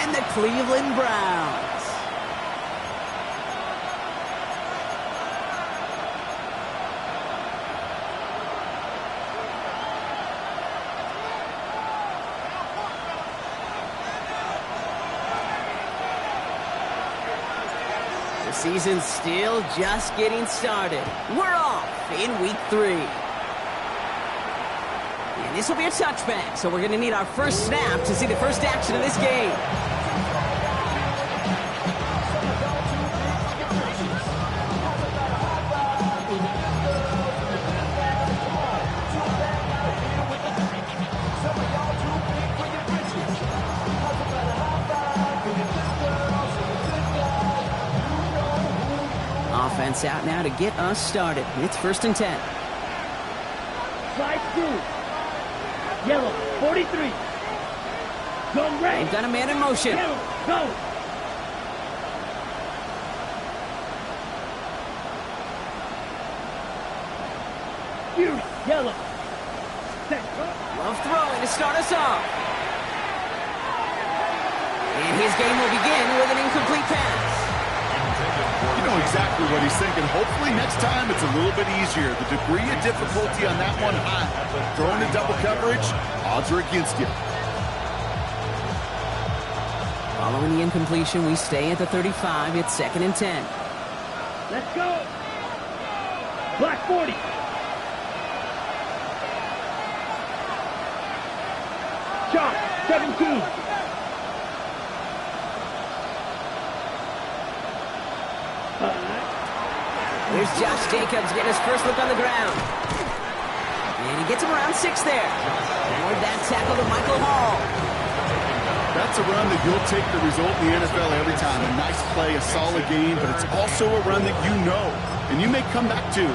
and the Cleveland Browns. The season's still just getting started. We're off in week 3. And this will be a touchback, so we're going to need our first snap to see the first action of this game. Offense out now to get us started. It's 1st and 10. Slide through. Yellow, 43. Go red. They've got a man in motion. Yellow, go. Fury, yellow. Set. Love throwing to start us off. And his game will begin with an incomplete pass. You know exactly what he's thinking. Hopefully next time it's a little bit easier. The degree of difficulty on that one high. Throwing to double coverage, odds are against you. Following the incompletion, we stay at the 35. It's 2nd and 10. Let's go. Black 40. Shot, 17. Here's Josh Jacobs getting his first look on the ground. And he gets him around 6 there. Forward that tackle to Michael Hall. That's a run that you'll take the result in the NFL every time. A nice play, a solid game, but it's also a run that you know and you may come back to.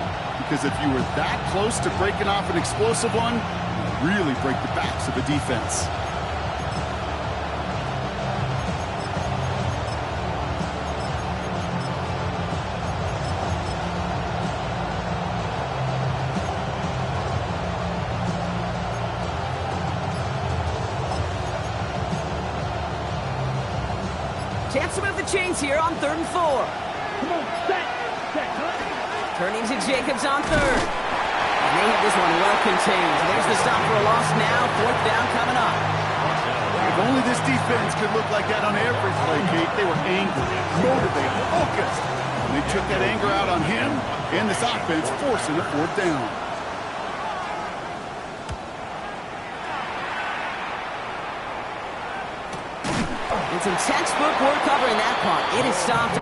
Because if you were that close to breaking off an explosive one, you really break the backs of the defense. Chance to move the chains here on 3rd and 4. Come on, set, huh? Turning to Jacobs on 3rd. And they have this one well contained. There's the stop for a loss now. 4th down coming up. If only this defense could look like that on every play, Kate. They were angry, motivated, focused. And they took that anger out on him and this offense, forcing a 4th down. It's some textbook work covering that punt. It is stopped.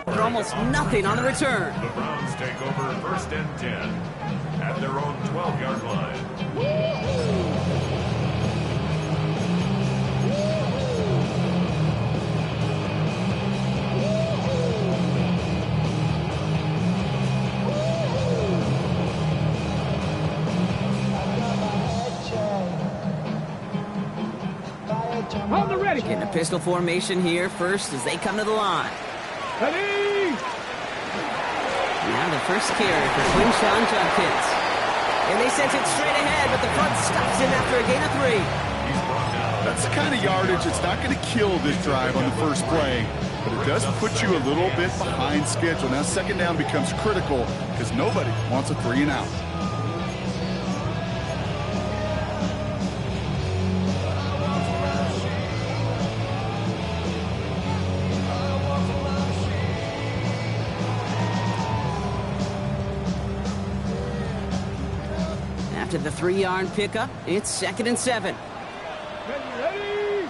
For almost nothing on the return. The Browns take over 1st and 10 at their own 12-yard line. On the ready. Getting a pistol formation here first as they come to the line. Ready. Now the first carry for Quinshon Judkins. And they sent it straight ahead, but the front stops him after a gain of 3. That's the kind of yardage that's not going to kill this drive on the first play, but it does put you a little bit behind schedule. Now 2nd down becomes critical because nobody wants a 3 and out. After the 3-yard pickup, it's 2nd and 7. Ready?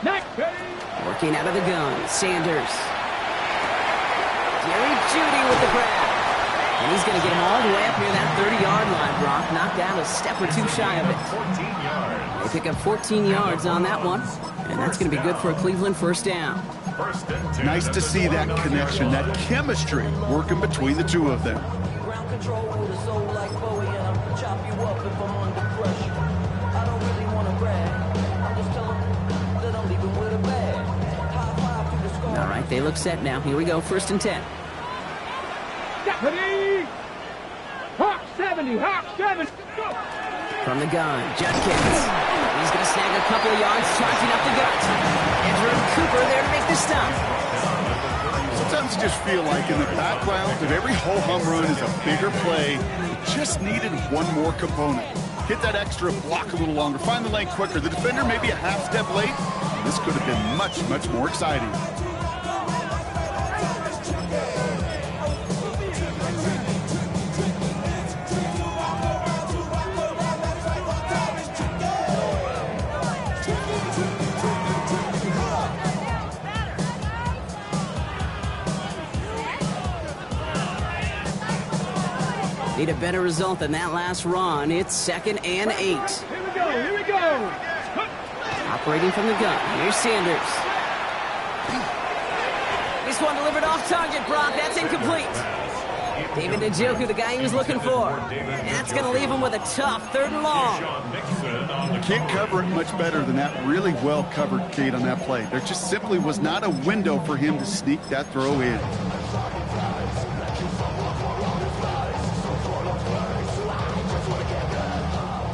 Next. Ready? Working out of the gun, Sanders. Jerry Jeudy with the grab. And he's going to get him all the way up near that 30-yard line, Brock. Knocked out a step or two shy of it. 14 yards. They pick up 14 yards on that one. And that's going to be good for a Cleveland first down. First and 10. Nice to see that connection, that chemistry working between the two of them. Ground control with a soul like Bowie, and I'll chop you up if I'm under pressure. I don't really want to brag. I'm just telling that I'm leaving with a bag. High five to the score. All right, they look set now. Here we go, 1st and 10. Ready? Hawk 70, Hawk 70. Go. From the gun, Judkins. He's going to snag a couple of yards, charging up the gut. Andrew Cooper there to make the stop. Sometimes you just feel like in the background of every ho-hum run is a bigger play. It just needed one more component. Hit that extra block a little longer. Find the lane quicker. The defender may be a half step late. This could have been much, much more exciting. Need a better result than that last run. It's 2nd and 8. Here we go, here we go. Operating from the gun. Here's Sanders. This one delivered off target, Brock. That's incomplete. David Njoku, the guy he was looking for. And that's going to leave him with a tough 3rd and long. Can't cover it much better than that really well covered Kate on that play. There just simply was not a window for him to sneak that throw in.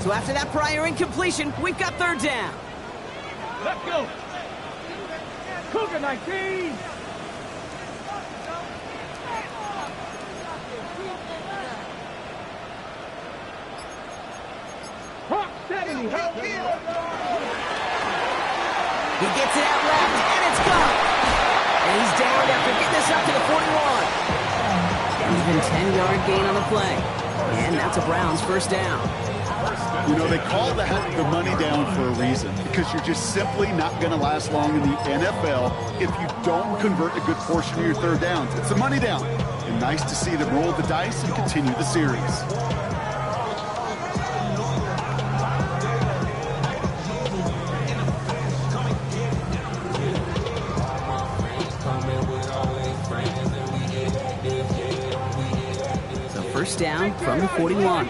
So after that prior incompletion, we've got 3rd down. Let's go. Cougar 19. Hawk 70, Hawk 70. He gets it out left, and it's gone. And he's down after getting this up to the 41. Even 10-yard gain on the play. And that's a Browns first down. You know, they call that the money down for a reason, because you're just simply not going to last long in the NFL if you don't convert a good portion of your 3rd downs. It's the money down. And nice to see them roll the dice and continue the series. So first down from the 41.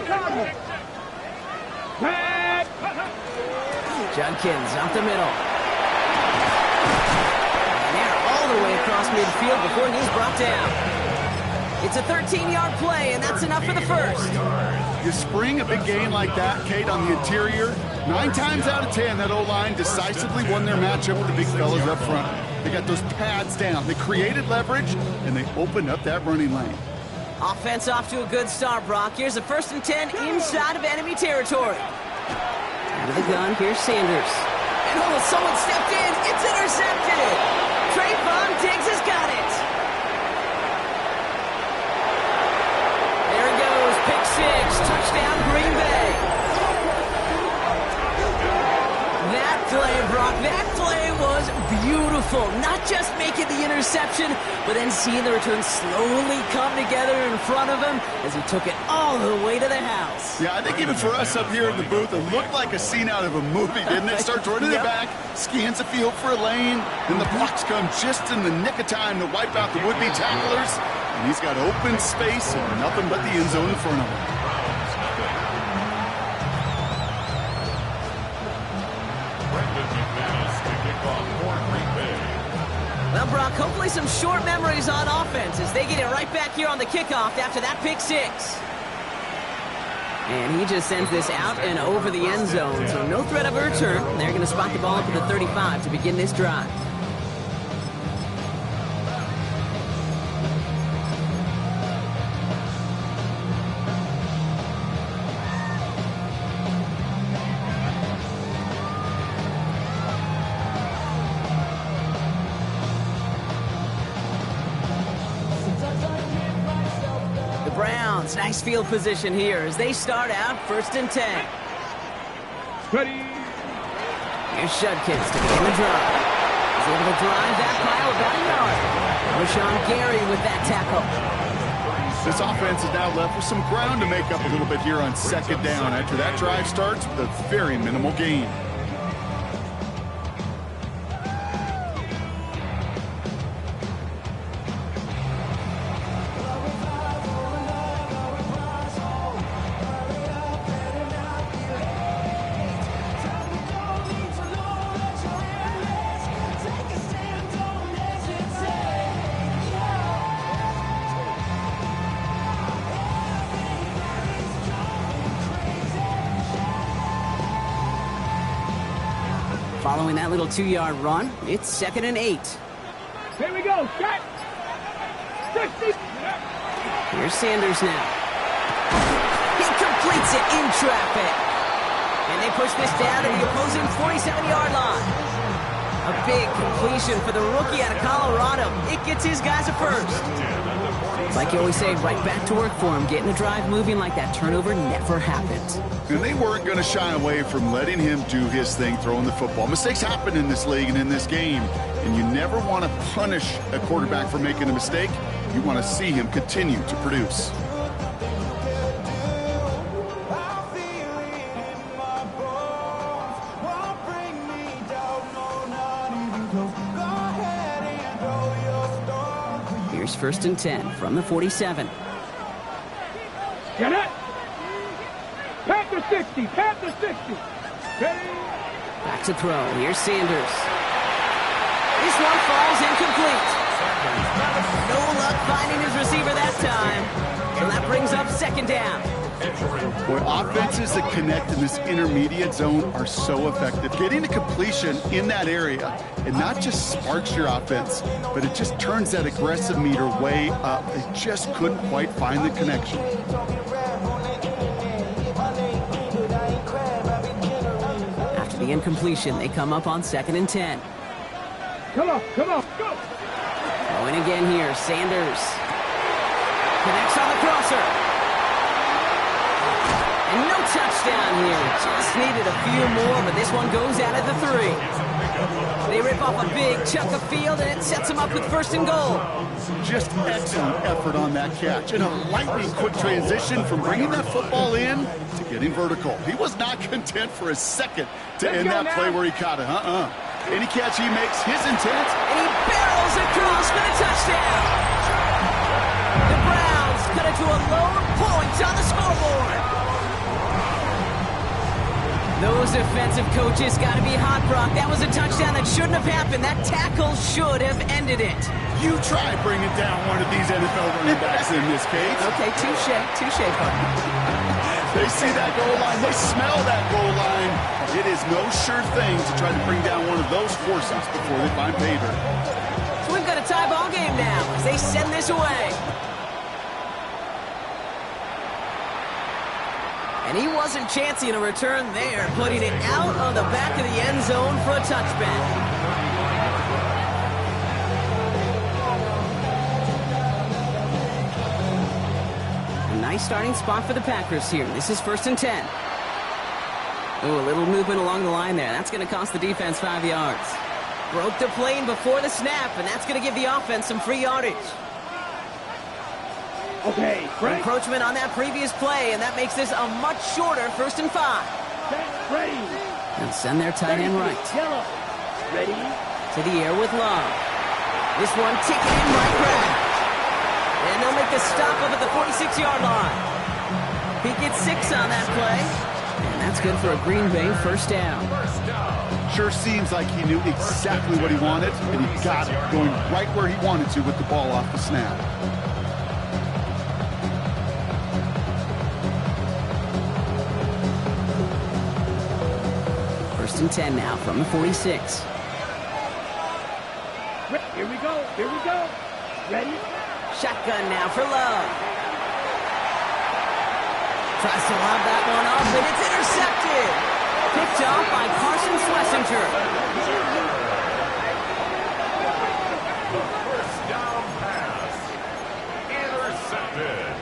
Judkins up the middle. And they're all the way across midfield before he's brought down. It's a 13-yard play, and that's enough for the first. You spring a big gain like that, Kate, on the interior. 9 times out of 10, that O-line decisively won their matchup with the big fellas up front. They got those pads down. They created leverage, and they opened up that running lane. Offense off to a good start, Brock. Here's a 1st and 10 inside of enemy territory. Out of the gun, here's Sanders. And oh, someone stepped in. It's intercepted. Trayvon Diggs has got it. There he goes. Pick 6. Touchdown, Green Bay. That play, Brock, that play was beautiful. Not just making the interception, but then seeing the return slowly come together in front of him as he took it all the way to the house. Yeah, I think even for us up here in the booth, it looked like a scene out of a movie, didn't it? Starts running it back, scans the field for a lane, and the blocks come just in the nick of time to wipe out the would-be tacklers. And he's got open space and nothing but the end zone in front of him. Well, Brock, hopefully some short memories on offense as they get it right back here on the kickoff after that pick 6. And he just sends this out and over the end zone, so no threat of a return. They're going to spot the ball up at the 35 to begin this drive. downs. Nice field position here as they start out 1st and 10. Ready. Here's Shudkins to begin the drive. He's able to drive that pile about a yard. Rashawn Gary with that tackle. This offense is now left with some ground to make up a little bit here on 2nd down after that drive starts with a very minimal gain. Following that little 2-yard run, it's 2nd and 8. Here we go. Shot. 60. Here's Sanders now. He completes it in traffic. And they push this down to the opposing 47-yard line. A big completion for the rookie out of Colorado. It gets his guys a first. Like you always say, right back to work for him, getting the drive moving like that turnover never happened. And they weren't going to shy away from letting him do his thing, throwing the football. Mistakes happen in this league and in this game, and you never want to punish a quarterback for making a mistake. You want to see him continue to produce. Here's 1st and 10 from the 47. Get it. Panther 60. Panther 60. Ready. Back to throw. Here's Sanders. This one falls incomplete. No luck finding his receiver that time. So that brings up 2nd down. Boy, offenses that connect in this intermediate zone are so effective. Getting a completion in that area, it not just sparks your offense, but it just turns that aggressive meter way up. They just couldn't quite find the connection. After the incompletion, they come up on 2nd and 10. Come on. Come on. Go. Going again here, Sanders. Connects on the crosser. And no touchdown here. Just needed a few more, but this one goes out of the 3. They rip off a big chunk of field, and it sets them up with 1st and goal. Just excellent effort on that catch. And a lightning quick transition from bringing that football in to getting vertical. He was not content for a second to end that play where he caught it. Any catch he makes, his intent. And he barrels across for the touchdown. The Browns cut it to a lone point on the scoreboard. Those defensive coaches got to be hot, Brock. That was a touchdown that shouldn't have happened. That tackle should have ended it. You try bringing down one of these NFL running backs in this case. Okay, touche, partner. They see that goal line. They smell that goal line. It is no sure thing to try to bring down one of those forces before they find pay dirt. So we've got a tie ball game now as they send this away. And he wasn't chancing a return there, putting it out of the back of the end zone for a touchback. A nice starting spot for the Packers here. This is 1st and 10. Oh, a little movement along the line there. That's going to cost the defense 5 yards. Broke the plane before the snap, and that's going to give the offense some free yardage. Okay, right. Encroachment on that previous play, and that makes this a much shorter 1st and 5. Ready. And send their tight end right. Yellow. Ready. To the air with Love. This one ticking in right grab. And they'll make the stop up at the 46-yard line. He gets 6 on that play. And that's good for a Green Bay 1st down. Sure seems like he knew exactly what he wanted, and he got it, going right where he wanted to with the ball off the snap. First and 10 now from the 46. Here we go. Here we go. Ready? Shotgun now for Love. Tries to lob that one up, and it's intercepted. Picked off by Carson Schlesinger. First down pass. Intercepted.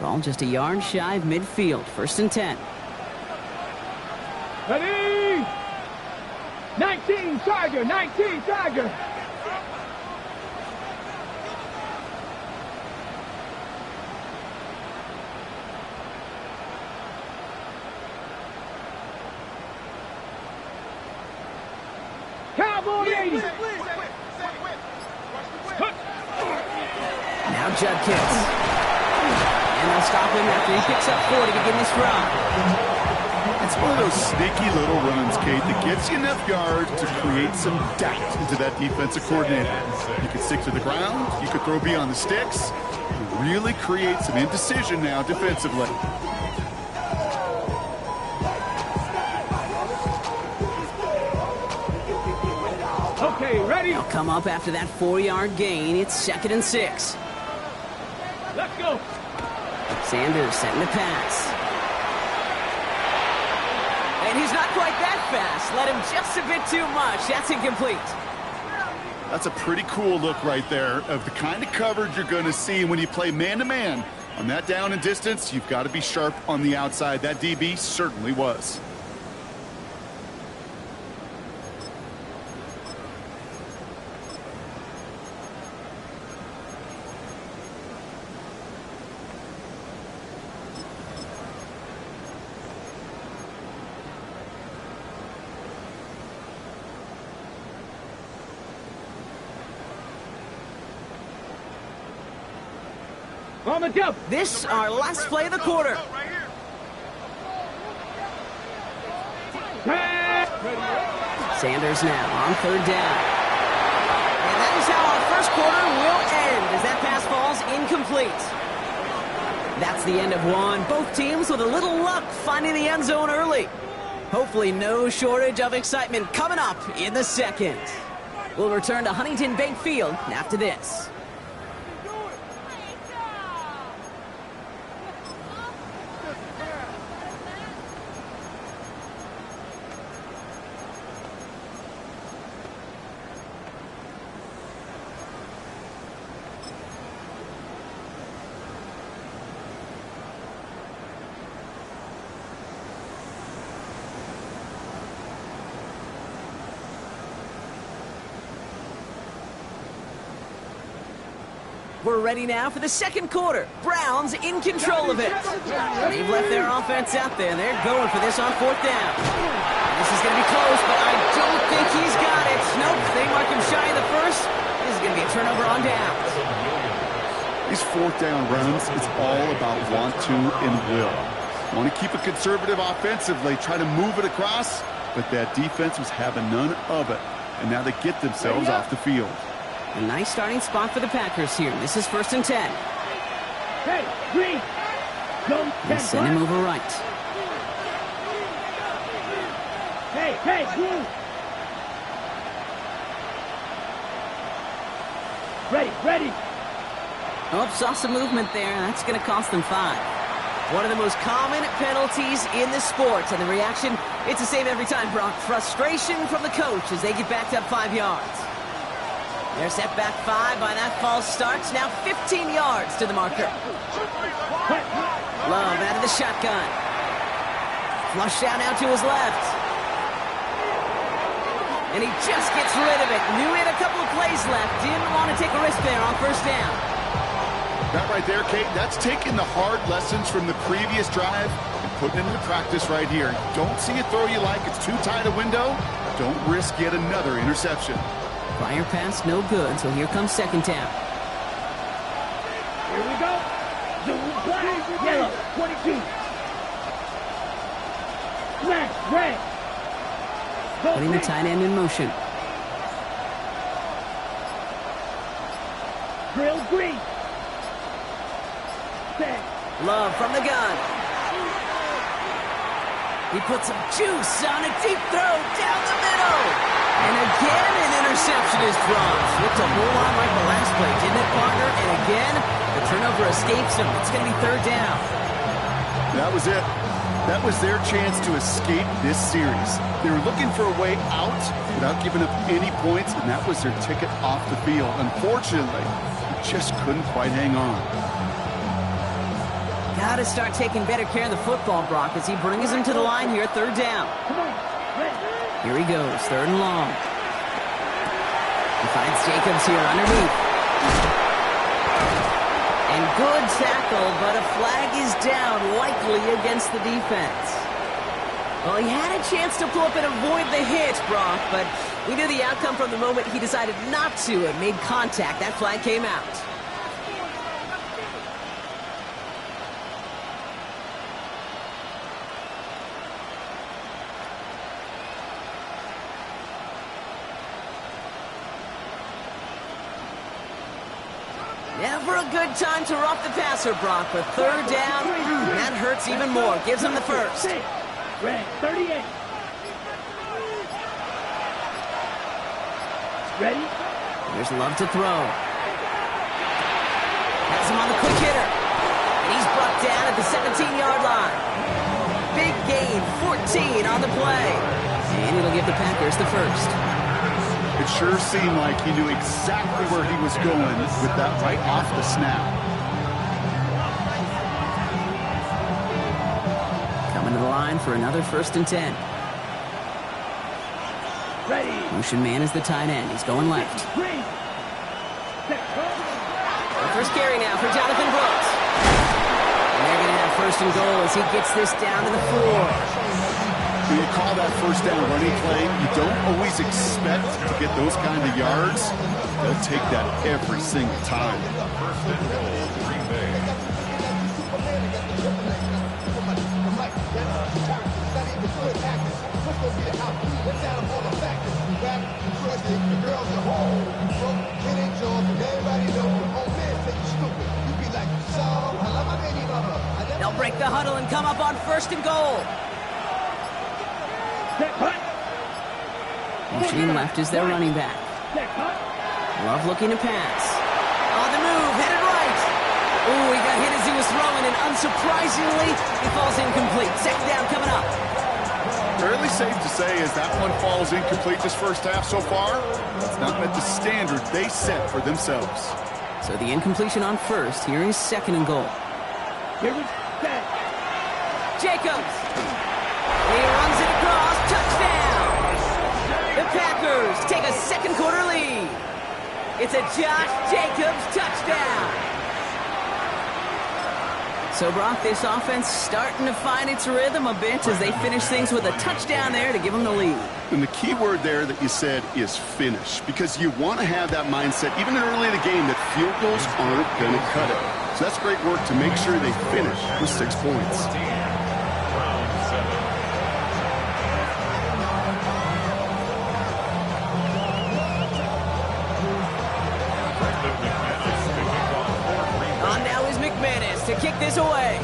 Ball just a yard shy of midfield. 1st and 10. Ready? 19, Tiger, 19, Tiger. Cowboy 80. Now Judd kicks. And they'll stop him after he picks up 4 to begin this drive. It's one of those sneaky little runs, Kate, that gets you enough yards to create some doubt into that defensive coordinator. You could stick to the ground. You could throw beyond the sticks. Really create some indecision now defensively. Okay, ready? They'll come up after that 4-yard gain. It's 2nd and 6. Let's go. Sanders setting the pass. And he's not quite that fast. Let him just a bit too much. That's incomplete. That's a pretty cool look right there of the kind of coverage you're going to see when you play man-to-man. On that down and distance, you've got to be sharp on the outside. That DB certainly was. On the jump. This, our last play of the quarter. Sanders now on 3rd down. And that is how our first quarter will end as that pass falls incomplete. That's the end of one. Both teams with a little luck finding the end zone early. Hopefully no shortage of excitement coming up in the 2nd. We'll return to Huntington Bank Field after this. We're ready now for the 2nd quarter. Browns in control of it. They've left their offense out there. They're going for this on 4th down. This is going to be close, but I don't think he's got it. Nope, they mark him shy of the 1st. This is going to be a turnover on downs. These 4th down runs, it's all about want to and will. Want to keep it conservative offensively, try to move it across, but that defense was having none of it. And now they get themselves off the field. A nice starting spot for the Packers here. This is 1st and 10. Hey, green. Go. They send him over right. Hey, green. Ready. Oh, saw some movement there. That's going to cost them 5. One of the most common penalties in the sport. And the reaction, it's the same every time, Brock. Frustration from the coach as they get backed up 5 yards. They're set back 5 by that false start. Now 15 yards to the marker. Love out of the shotgun. Flush out now to his left. And he just gets rid of it. Knew he had a couple of plays left. Didn't want to take a risk there on 1st down. That right there, Kate, that's taking the hard lessons from the previous drive and putting it into practice right here. Don't see a throw you like. It's too tight a window. Don't risk yet another interception. Prior pass, no good, so here comes 2nd down. Here we go. Black, yellow, 22. Black, red. Putting the tight end in motion. Drill green. Set. Love from the gun. He puts some juice on a deep throw down the middle. And again, an interception is dropped. Looked a whole lot like the last play, didn't it, partner? And again, the turnover escapes him. It's going to be 3rd down. That was it. That was their chance to escape this series. They were looking for a way out without giving up any points, and that was their ticket off the field. Unfortunately, they just couldn't quite hang on. got to start taking better care of the football, Brock, as he brings him to the line here, third down. Here he goes, third and long. He finds Jacobs here underneath. And good tackle, but a flag is down, likely against the defense. Well, he had a chance to pull up and avoid the hit, Brock, but we knew the outcome from the moment he decided not to and made contact. That flag came out. Never a good time to rough the passer, Brock, but third down, that hurts even more. Gives him the first. Red, 38. Ready? There's Love to throw. Has him on the quick hitter. And he's brought down at the 17-yard line. Big gain, 14 on the play. And it'll give the Packers the first. It sure seemed like he knew exactly where he was going with that right off the snap. Coming to the line for another 1st and 10. Ready. Motion man is the tight end. He's going left. Green. The first carry now for Jonathan Brooks. And they're going to have 1st and goal as he gets this down to the 4. When you call that first down running play, you don't always expect to get those kind of yards. They'll take that every single time. First and goal, Green Bay. They'll break the huddle and come up on 1st and goal. Motioning left is their running back. Love looking to pass. On the move, headed right. Ooh, he got hit as he was throwing, and unsurprisingly, he falls incomplete. 2nd down coming up. Fairly safe to say as that one falls incomplete this first half so far, it's not met the standard they set for themselves. So the incompletion on 1st. Here is 2nd and goal. Here we go. Jacobs. He runs it across. Touchdown. The Packers take a 2nd quarter lead. It's a Josh Jacobs touchdown. So, Brock, this offense starting to find its rhythm a bit as they finish things with a touchdown there to give them the lead. And the key word there that you said is finish, because you want to have that mindset, even early in the game, that field goals aren't going to cut it. So that's great work to make sure they finish with 6 points. To kick this away.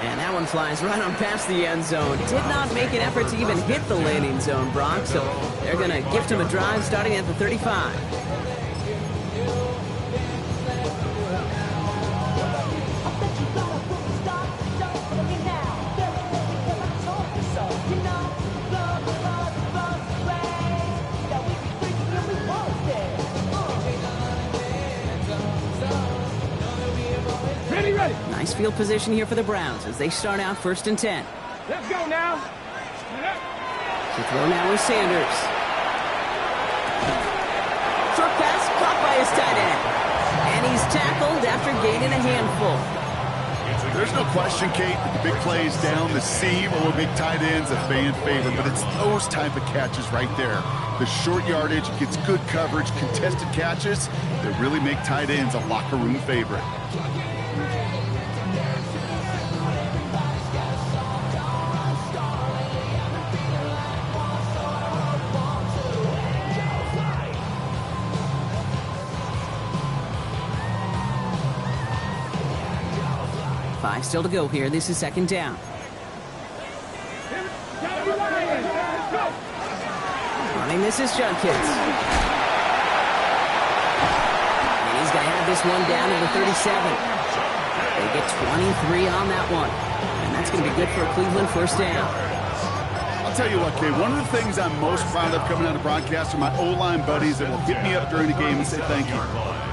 And that one flies right on past the end zone. Did not make an effort to even hit the landing zone, Brock, so they're going to gift him a drive starting at the 35. Nice field position here for the Browns as they start out 1st and 10. Let's go now. To throw now is Sanders. Short pass caught by his tight end. And he's tackled after gaining a handful. There's no question, Kate, that the big plays down the seam or big tight ends a fan favorite, but it's those type of catches right there. The short yardage gets good coverage, contested catches that really make tight ends a locker room favorite. Five still to go here. This is 2nd down. Running this is Judkins. And he's going to have this one down to the 37. They get 23 on that one. And that's going to be good for a Cleveland 1st down. I'll tell you what, Kate, one of the things I'm most proud of coming out of broadcast are my O-line buddies that will hit me up during the game and say thank you.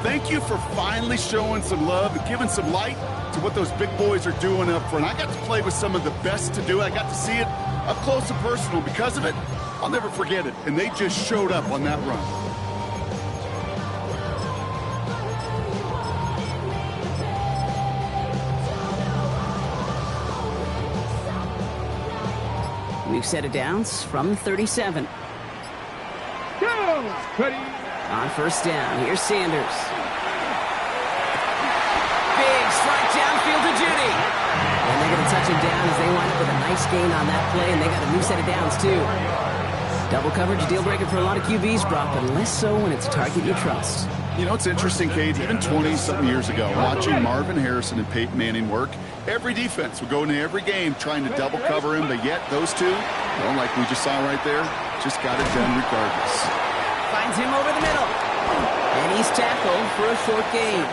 thank you for finally showing some love and giving some light to what those big boys are doing up front. I got to play with some of the best to do it. I got to see it up close and personal. Because of it, I'll never forget it. And they just showed up on that run. New set of downs from 37. Go! Ready? On first down, here's Sanders. Big strike downfield to Judy. And they're going to touch him down as they wind up with a nice gain on that play, and they got a new set of downs, too. Double coverage, a deal breaker for a lot of QBs, Brock, but less so when it's a target you trust. You know, it's interesting, Kate, even 20-something years ago, watching Marvin Harrison and Peyton Manning work, every defense would go into every game trying to double cover him, but yet those two, well, like we just saw right there, just got it done regardless. Finds him over the middle. And he's tackled for a short gain.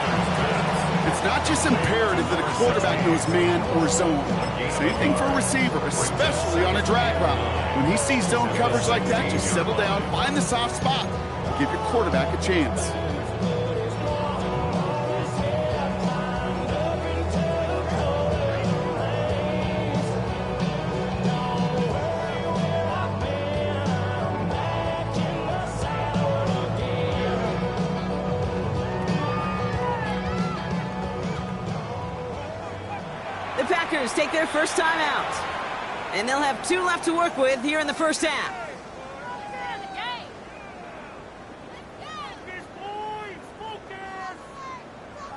It's not just imperative that a quarterback knows man or zone. Same thing for a receiver, especially on a drag route. When he sees zone coverage like that, just settle down, find the soft spot, and give your quarterback a chance. Take their first time out. And they'll have 2 left to work with here in the first half.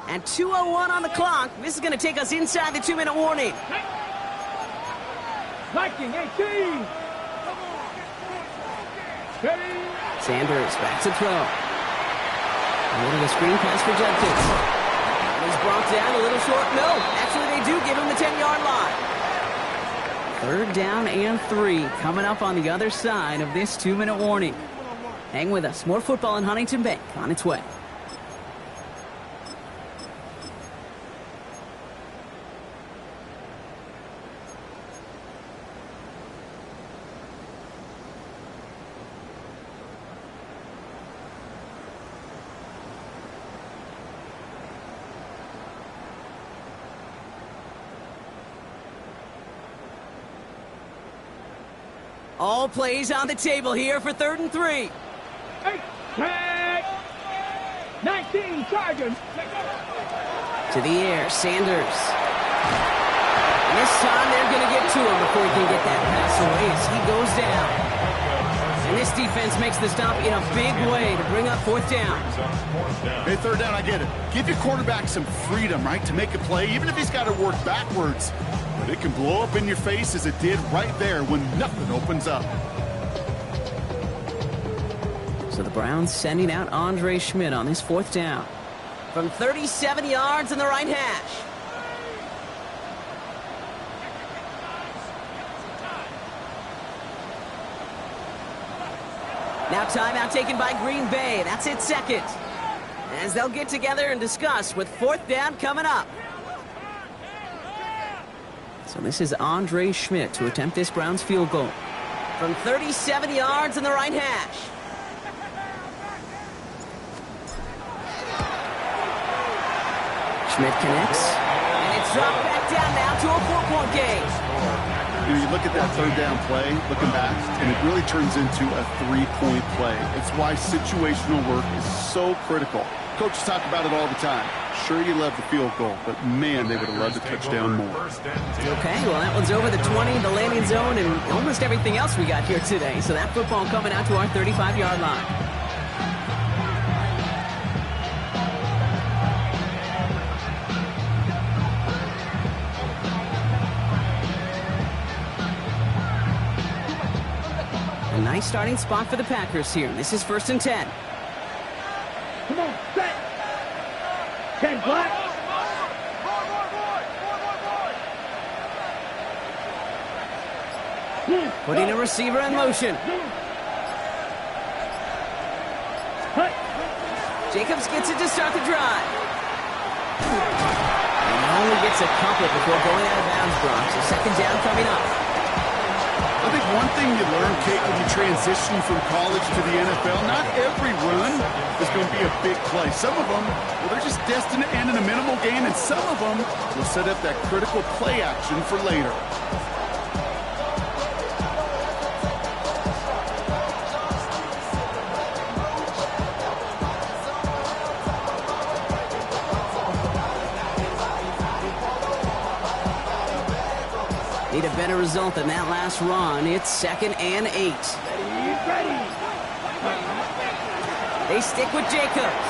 At 2:01 on the clock, this is going to take us inside the 2-minute warning. Viking 18. Ready? Sanders back to throw. Over the screen pass rejected. He's brought down a little short. No, actually they do give him the 10-yard line. 3rd down and 3 coming up on the other side of this 2-minute warning. Hang with us. More football in Huntington Bank on its way. All plays on the table here for 3rd and 3. 8, tag. 19, Chargers. To the air, Sanders. And this time they're going to get to him before he can get that pass away as he goes down. And this defense makes the stop in a big way to bring up 4th down. Hey, 3rd down, I get it. Give your quarterback some freedom, right, to make a play, even if he's got to work backwards. But it can blow up in your face as it did right there when nothing opens up. So the Browns sending out Andre Schmidt on this 4th down. From 37 yards in the right hash. Now timeout taken by Green Bay. That's its 2nd. As they'll get together and discuss with 4th down coming up. So this is Andre Schmidt to attempt this Browns field goal. From 37 yards in the right hash. Schmidt connects. And it's dropped back down now to a 4-point game. You know, you look at that 3rd down play, looking back, and it really turns into a 3-point play. It's why situational work is so critical. Coaches talk about it all the time. Sure, you love the field goal, but man, they would have loved a touchdown more. Okay, well, that one's over the 20, the landing zone, and almost everything else we got here today. So that football coming out to our 35-yard line. A nice starting spot for the Packers here. This is 1st and 10. Come on, set. 10 black. Putting a receiver in motion. Jacobs gets it to start the drive. And he only gets a couple before going out of bounds, Brock. So 2nd down coming up. I think one thing you learn, Kate, when you transition from college to the NFL, not every run is going to be a big play. Some of them, well, they're just destined to end in a minimal gain, and some of them will set up that critical play action for later. Need a better result than that last run. It's 2nd and 8. Ready. They stick with Jacobs.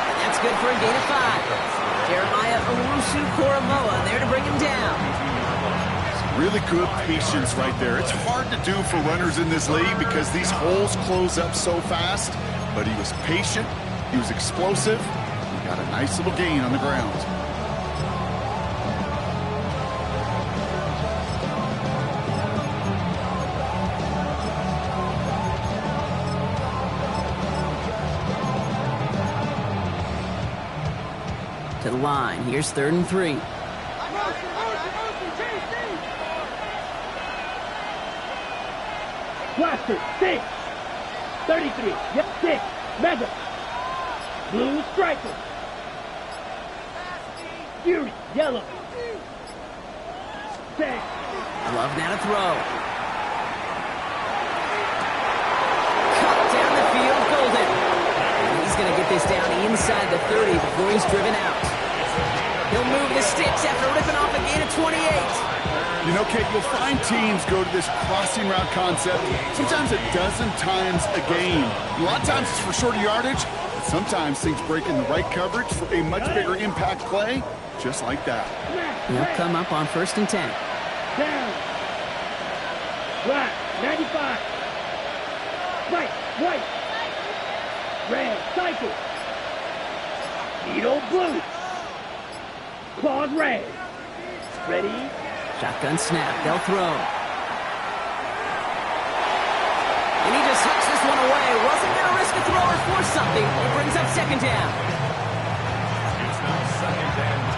And that's good for a gain of 5. Jeremiah Owusu-Koramoah there to bring him down. Really good patience right there. It's hard to do for runners in this league because these holes close up so fast. But he was patient. He was explosive. He got a nice little gain on the ground. To the line. Here's 3rd and 3. Blaster, 6. 33. Yep, 6. Mega. Blue striker. Fury, yellow. 6. Love now to throw. Cut down the field, Golden. And he's going to get this down inside the 30 before he's driven out. He'll move the sticks after ripping off a gain of 28. You know, Kate, you'll find teams go to this crossing route concept sometimes a dozen times a game. A lot of times it's for shorter yardage, but sometimes things break in the right coverage for a much bigger impact play, just like that. He'll come up on 1st and 10. Down. Black, 95. Right, white. Red, cycle. Needle blue. Claws red. Ready? Shotgun snap. They'll throw. And he just hooks this one away. Wasn't going to risk a throw or force something. It brings up 2nd down. It's now 2nd and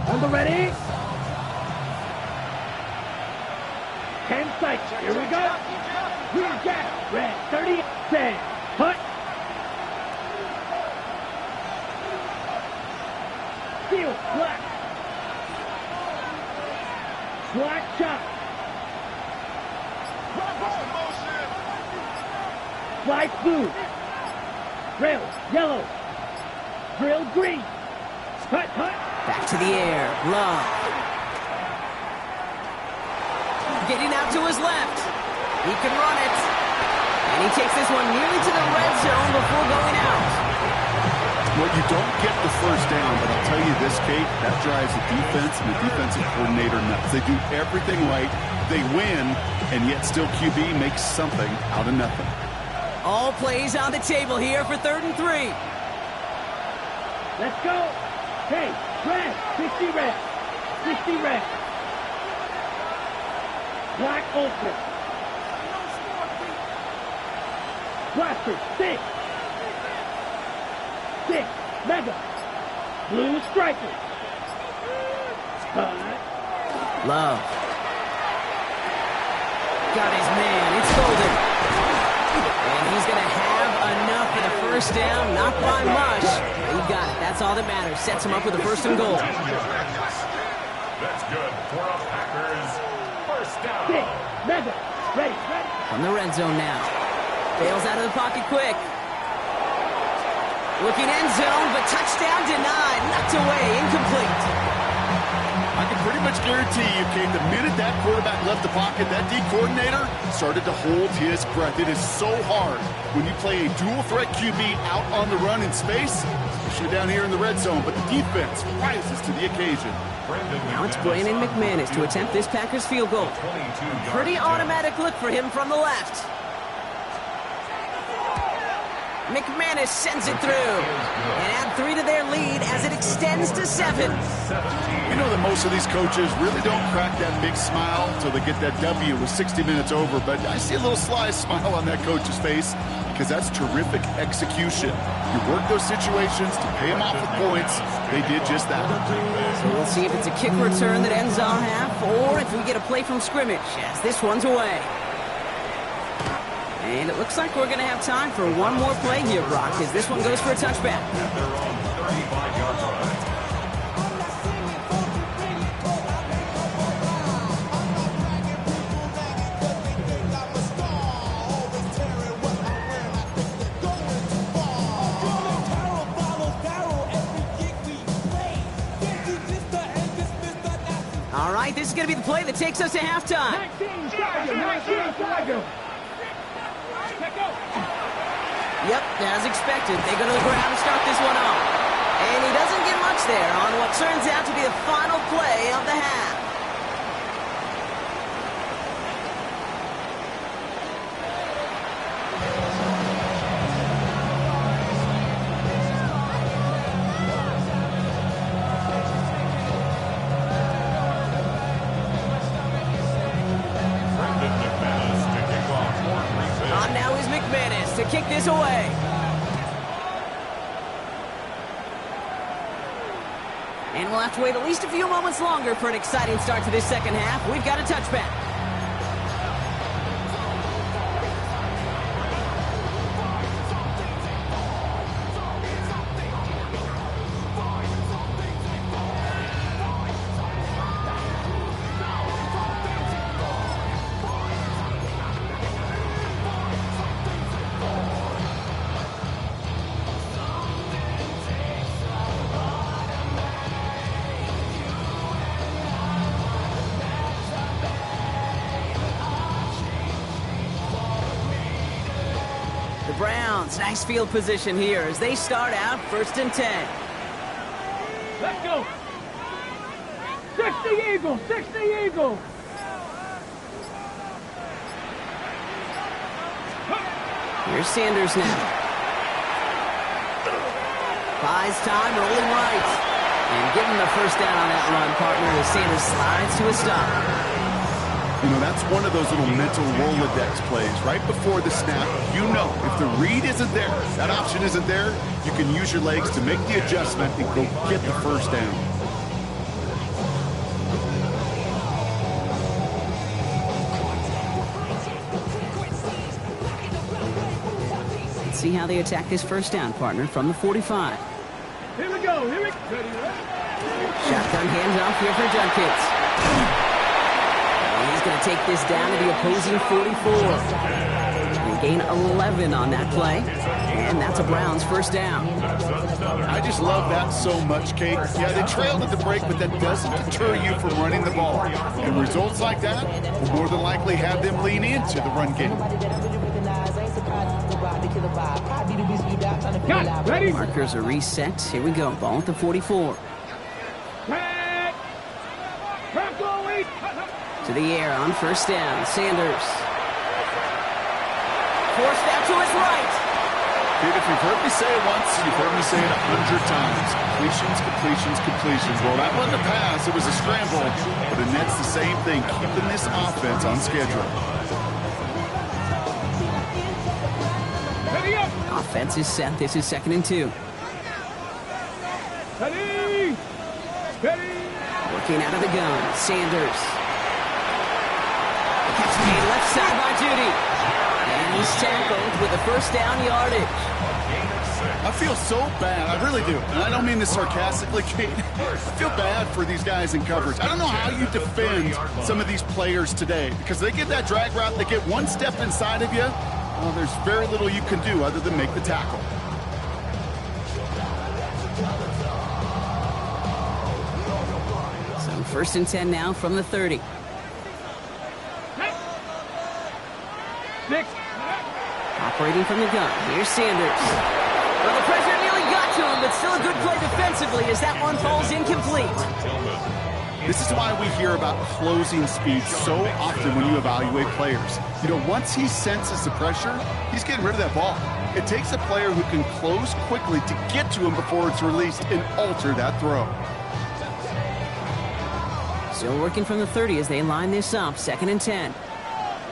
10. On the ready? 10 sights. Here we go. Rear jack. Red. 30. 10. Hut. Steel. Black. Black chop. Flight blue. Rail. Yellow. Drill green. Hut. Hut. Back to the air. Love. Getting out to his left. He can run it. And he takes this one nearly to the red zone before going out. Well, you don't get the 1st down, but I'll tell you this, Kate, that drives the defense and the defensive coordinator nuts. They do everything right. They win, and yet still QB makes something out of nothing. All plays on the table here for 3rd and 3. Let's go. Hey, red. 60 red. 60 red. Black ultra. Blaster, 6. 6. Mega. Blue striker. Love. Got his man. It's Golden. And he's going to have enough for the 1st down. Not by much. But he got it. That's all that matters. Sets him up with the 1st and goal. That's good for a Packers 1st down. 6. Mega. Ready. From the red zone now. Bails out of the pocket quick. Looking end zone, but touchdown denied. Knocked away. Incomplete. I can pretty much guarantee you, Kate, the minute that quarterback left the pocket, that D coordinator started to hold his breath. It is so hard when you play a dual threat QB out on the run in space, especially down here in the red zone, but the defense rises to the occasion. Now it's Brandon McManus to attempt this Packers field goal. Pretty automatic look for him from the left. McManus sends it through. And add 3 to their lead as it extends to 7. You know that most of these coaches really don't crack that big smile until they get that W with 60 minutes over, but I see a little sly smile on that coach's face because that's terrific execution. You work those situations to pay them off with points. They did just that. So we'll see if it's a kick return that ends our half or if we get a play from scrimmage as this one's away. And it looks like we're going to have time for one more play here, Brock, as this one goes for a touchback. At their own 35-yard line. All right, this is going to be the play that takes us to halftime. 19 Tiger. Yep, as expected, they go to the ground and start this one off. And he doesn't get much there on what turns out to be the final play of the half. On now is McManus to kick this away. And we'll have to wait at least a few moments longer for an exciting start to this second half. We've got a touchback. The Browns, nice field position here as they start out 1st and 10. Let's go. 60 Eagles, 60 Eagles. Here's Sanders now. Buys time, rolling right. And give him the first down on that run, partner, as Sanders slides to a stop. You know, that's one of those little mental Rolodex plays. Right before the snap, you know, if the read isn't there, that option isn't there, you can use your legs to make the adjustment and go get the first down. Let's see how they attack this first down, partner, from the 45. Here we go. Shotgun handoff here for Judkins. He's going to take this down to the opposing 44. They gain 11 on that play, and that's a Browns first down. I just love that so much, Kate. Yeah, they trailed at the break, but that doesn't deter you from running the ball. And results like that will more than likely have them lean into the run game. Ready? Markers are reset. Here we go. Ball at the 44. To the air on first down. Sanders. Forced out to his right. Dude, if you've heard me say it once, you've heard me say it 100 times. Completions. Well, that wasn't a pass. It was a scramble. But the Nets the same thing, keeping this offense on schedule. Ready up. Offense is set. This is 2nd and 2. Ready. Working out of the gun. Sanders. Catch made left side by Judy. And he's tackled with a first down yardage. I feel so bad. I really do. And I don't mean this sarcastically, Kate. I feel bad for these guys in coverage. I don't know how you defend some of these players today because they get that drag route, they get one step inside of you. Well, there's very little you can do other than make the tackle. So 1st and 10 now from the 30. Operating from the gun. Here's Sanders. Well, the pressure nearly got to him, but still a good play defensively as that one falls incomplete. This is why we hear about closing speed so often when you evaluate players. You know, once he senses the pressure, he's getting rid of that ball. It takes a player who can close quickly to get to him before it's released and alter that throw. Still working from the 30 as they line this up. 2nd and 10.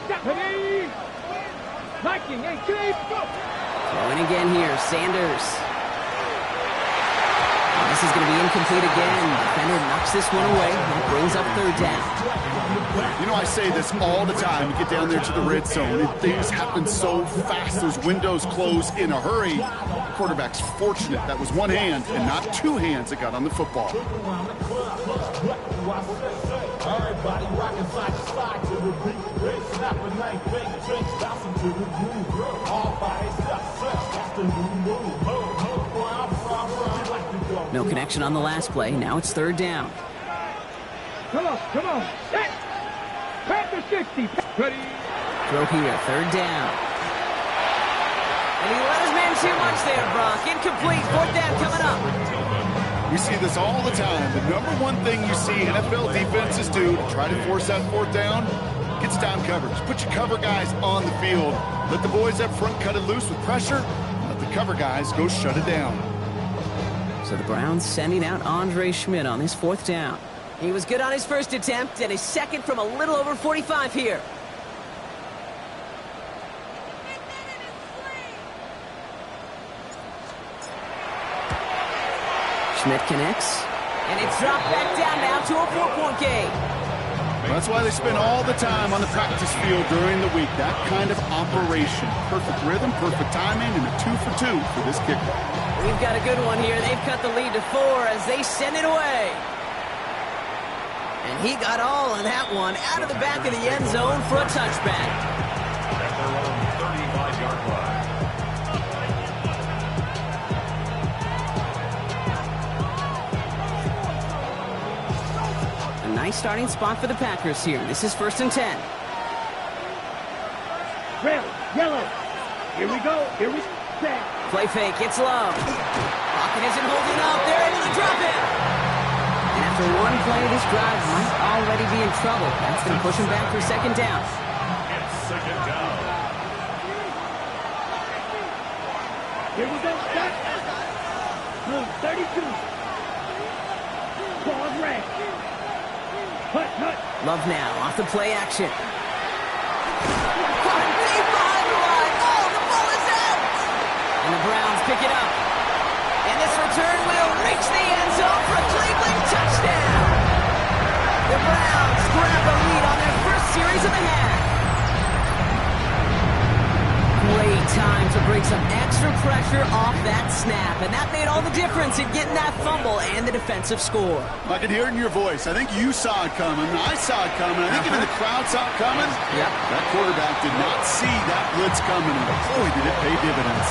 Throwing again here, Sanders. And this is going to be incomplete again. Defender knocks this one away. That brings up 3rd down. You know, I say this all the time. You get down there to the red zone, and things happen so fast. Those windows close in a hurry. The quarterback's fortunate. That was one hand and not two hands that got on the football. Everybody rocking side to side to the beat. Snapping like fake drinks, bouncing to the groove. All bodies, that's the new move. No connection on the last play. Now it's 3rd down. Come on. Set. Back to 60. Ready. Throw here, 3rd down. And he let his man too much there, Brock. Incomplete. 4th down coming up. We see this all the time. The number one thing you see NFL defenses do to try to force that 4th down, gets down coverage. Put your cover guys on the field. Let the boys up front cut it loose with pressure. Let the cover guys go shut it down. So the Browns sending out Andre Schmidt on this 4th down. He was good on his first attempt and his second from a little over 45 here. Schmidt connects. And it's dropped back down now to a 4-point game. That's why they spend all the time on the practice field during the week. That kind of operation. Perfect rhythm, perfect timing, and a 2-for-2 for this kicker. We've got a good one here. They've cut the lead to 4 as they send it away. And he got all of that one out of the back of the end zone for a touchback. At their own 35-yard line. A nice starting spot for the Packers here. This is 1st and 10. Red, yellow. Here we go. Set. Play fake, it's Love. Rocket isn't holding up. They're able to drop it. And after one play, this drive might already be in trouble. That's going to push him back for 2nd down. It's 2nd down. Here we go. Set. Blue 32. Ball red. Hut. Love now off the play action. Caught deep behind the line. Oh, the ball is out. And the Browns pick it up. And this return will reach the end zone for a Cleveland touchdown. The Browns grab the lead on their first series of the half. Great time to bring some extra pressure off that snap. And that made all the difference in getting that fumble and the defensive score. I can hear it in your voice. I think you saw it coming. I saw it coming. I think even the crowd saw it coming. Yep. That quarterback did not see that blitz coming. And boy, did it pay dividends.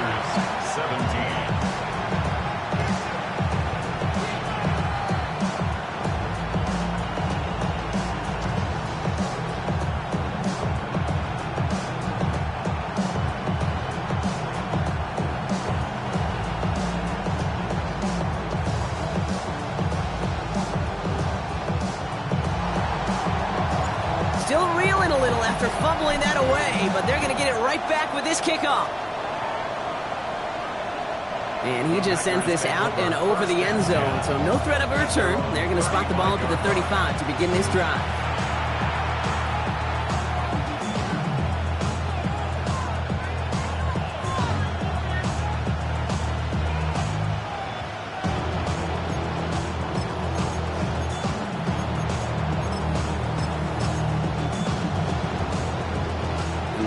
Packers 17. Still reeling a little after fumbling that away, but they're going to get it right back with this kickoff. And he just sends this out and over the end zone, so no threat of a return. They're going to spot the ball up at the 35 to begin this drive.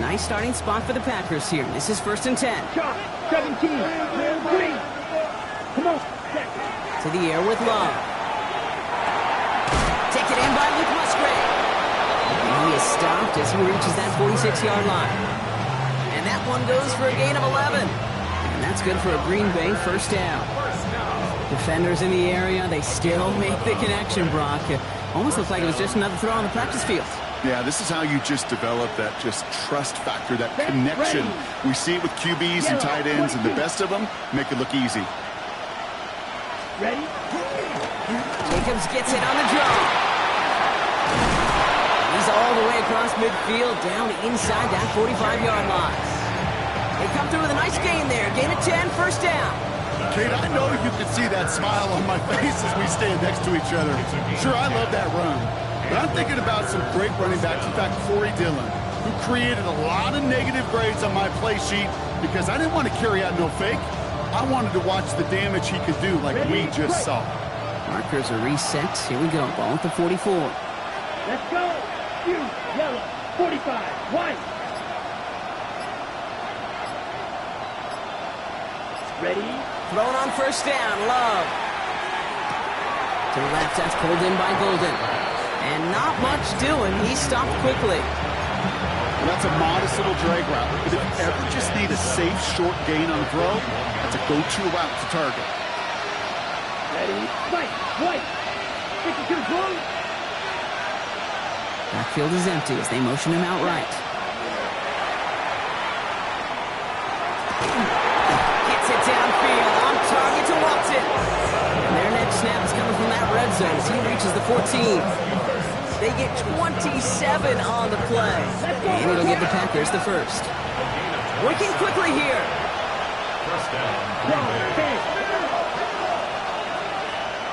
Nice starting spot for the Packers here. This is 1st and 10. Shot. 17. Green. Come on. Set. To the air with Love. Taken in by Luke Musgrave. And he is stopped as he reaches that 46-yard line. And that one goes for a gain of 11. And that's good for a Green Bay 1st down. Defenders in the area, they still make the connection, Brock. It almost looks like it was just another throw on the practice field. Yeah, this is how you just develop that just trust factor, that connection. We see it with QBs and tight ends, and the best of them make it look easy. Ready? Jacobs gets it on the draw. He's all the way across midfield, down inside that 45-yard line. They come through with a nice gain there. Gain of 10, first down. Kate, I know you can see that smile on my face as we stand next to each other. Sure, I love that run. But I'm thinking about some great running backs. In fact, Corey Dillon, who created a lot of negative grades on my play sheet because I didn't want to carry out no fake. I wanted to watch the damage he could do like we just saw. Markers are reset. Here we go. Ball at the 44. Let's go. You, yellow, 45, white. Ready? Thrown on first down. Love. To the left. That's pulled in by Golden. And not much doing. He stopped quickly. Well, that's a modest little drag route. But if you ever just need a safe, short gain on a throw, that's a go-to route to target. Ready? Fight! White! 52 close! Backfield is empty as they motion him out right. Gets it downfield. On target to Watson. And their next snap is coming from that red zone as he reaches the 14. They get 27 on the play. And it'll give the Packers the first. Working quickly here. First down.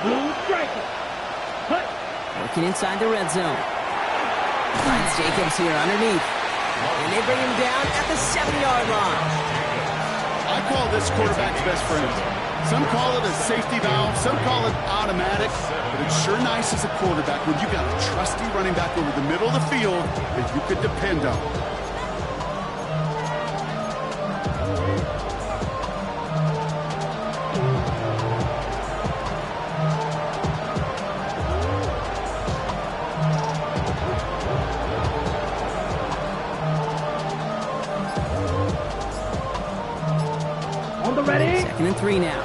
Blue striker. Hut. Working inside the red zone. Finds Jacobs here underneath. And they bring him down at the 7-yard line. I call this quarterback's best friend. Some call it a safety valve, some call it automatic, but it's sure nice as a quarterback when you got a trusty running back over the middle of the field that you could depend on. On the ready? 2nd and 3 now.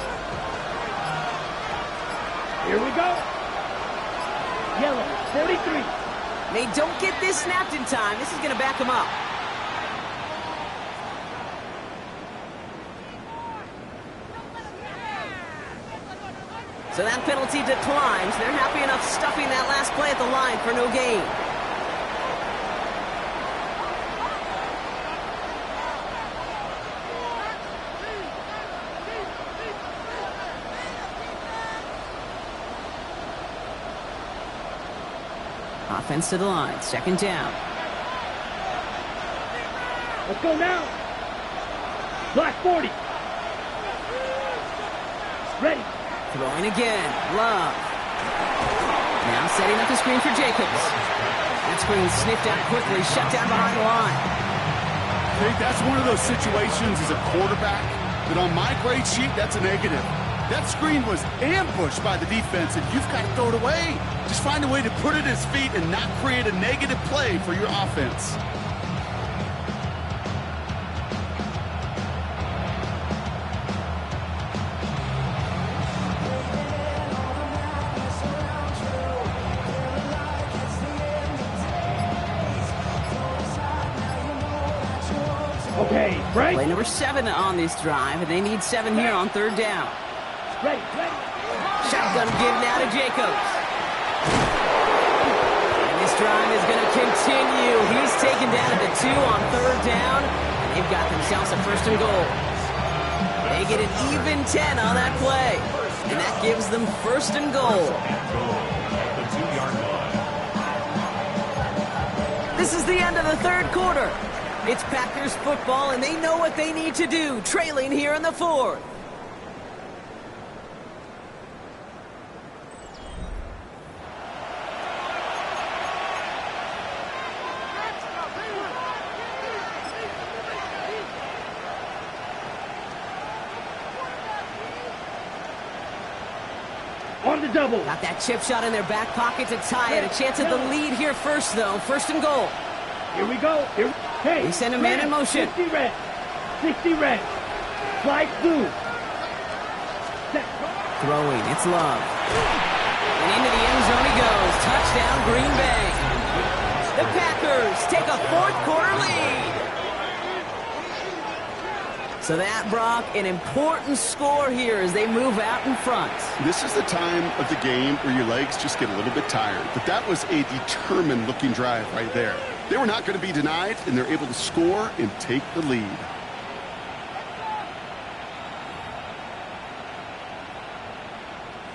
Here we go. Yellow, 43. They don't get this snapped in time. This is going to back them up. So that penalty declines. They're happy enough stuffing that last play at the line for no gain. Offense to the line. 2nd down. Let's go now. Black 40. Ready. Throwing again. Love. Now setting up the screen for Jacobs. That screen sniffed out quickly. Shut down behind the line. I think that's one of those situations as a quarterback that on my grade sheet, that's a negative. That screen was ambushed by the defense, and you've got to throw it away. Just find a way to put it at his feet and not create a negative play for your offense. Okay, break. Play number 7 on this drive, and they need 7 here on 3rd down. Ready, ready. Shotgun give now to Jacobs. And this drive is going to continue. He's taken down at the 2 on 3rd down, and they've got themselves a 1st and goal. They get an even 10 on that play, and that gives them 1st and goal. The 2-yard line. This is the end of the 3rd quarter. It's Packers football, and they know what they need to do, trailing here in the 4th. On the double. Got that chip shot in their back pocket to tie it. A chance at the lead here first, though. 1st and goal. Here we go. Here. Hey, They send a man in motion. 60 red. 60 red. Slide blue. Set. Throwing, it's Love. And into the end zone he goes. Touchdown, Green Bay. The Packers take a 4th quarter lead. So that, Brock, an important score here as they move out in front. This is the time of the game where your legs just get a little bit tired. But that was a determined-looking drive right there. They were not going to be denied, and they're able to score and take the lead.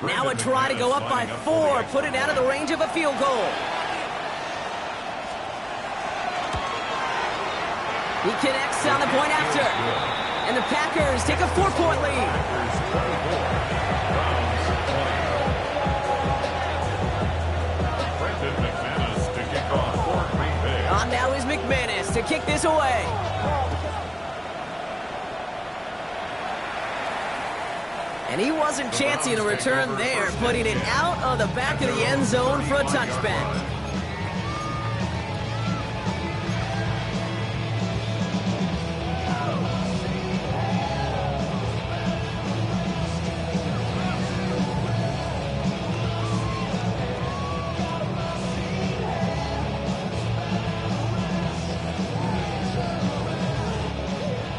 Now a try to go up by 4, put it out of the range of a field goal. He connects on the point after. And the Packers take a 4-point lead. On now is McManus to kick this away. And he wasn't chancing a return there, putting it out of the back of the end zone for a touchback.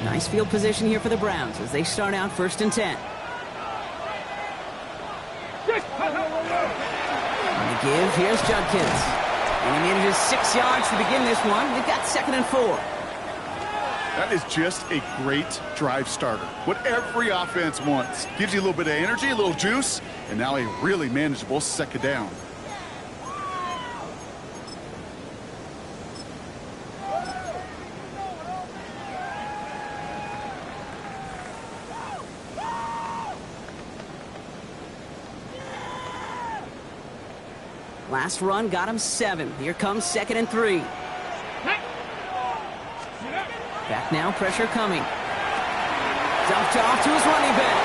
Nice field position here for the Browns as they start out 1st and 10. On the give, here's Judkins. And he manages 6 yards to begin this one. They've got 2nd and 4. That is just a great drive starter. What every offense wants. Gives you a little bit of energy, a little juice, and now a really manageable 2nd down. Last run got him 7. Here comes 2nd and 3. Back now, pressure coming. Dumped off to his running back.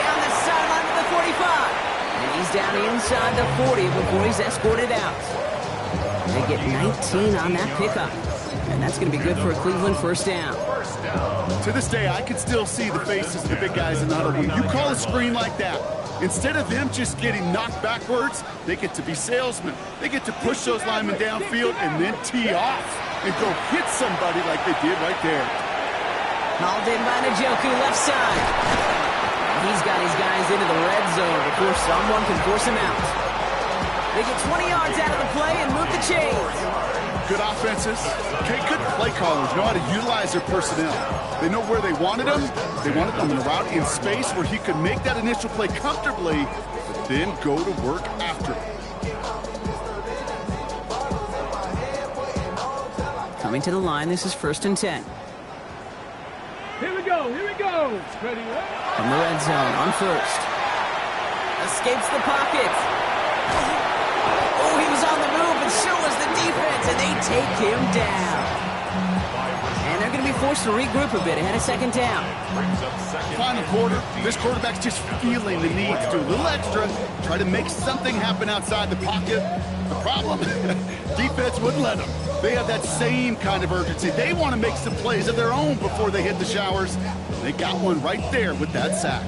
Down the sideline to the 45. And he's down inside the 40 before he's escorted out. They get 19 on that pickup. And that's going to be good for a Cleveland 1st down. To this day, I can still see the faces of the big guys in the huddle. When you call a screen like that, instead of them just getting knocked backwards, they get to be salesmen. They get to push those linemen downfield and then tee off and go hit somebody like they did right there. Hauled in by Njoku, left side. He's got his guys into the red zone before someone can force him out. They get 20 yards out of the play and move the chains. Good offenses, okay, good play callers know how to utilize their personnel. They know where they wanted them. They wanted them in a route in space where he could make that initial play comfortably, but then go to work after it. Coming to the line, this is 1st and 10. Here we go, here we go. Ready, From the red zone on 1st. Escapes the pocket. Oh, he was on the move, and so was the defense, and they take him down. And they're going to be forced to regroup a bit ahead of 2nd down. Final quarter, this quarterback's just feeling the need to do a little extra, try to make something happen outside the pocket. The problem, defense wouldn't let them. They have that same kind of urgency. They want to make some plays of their own before they hit the showers. They got one right there with that sack.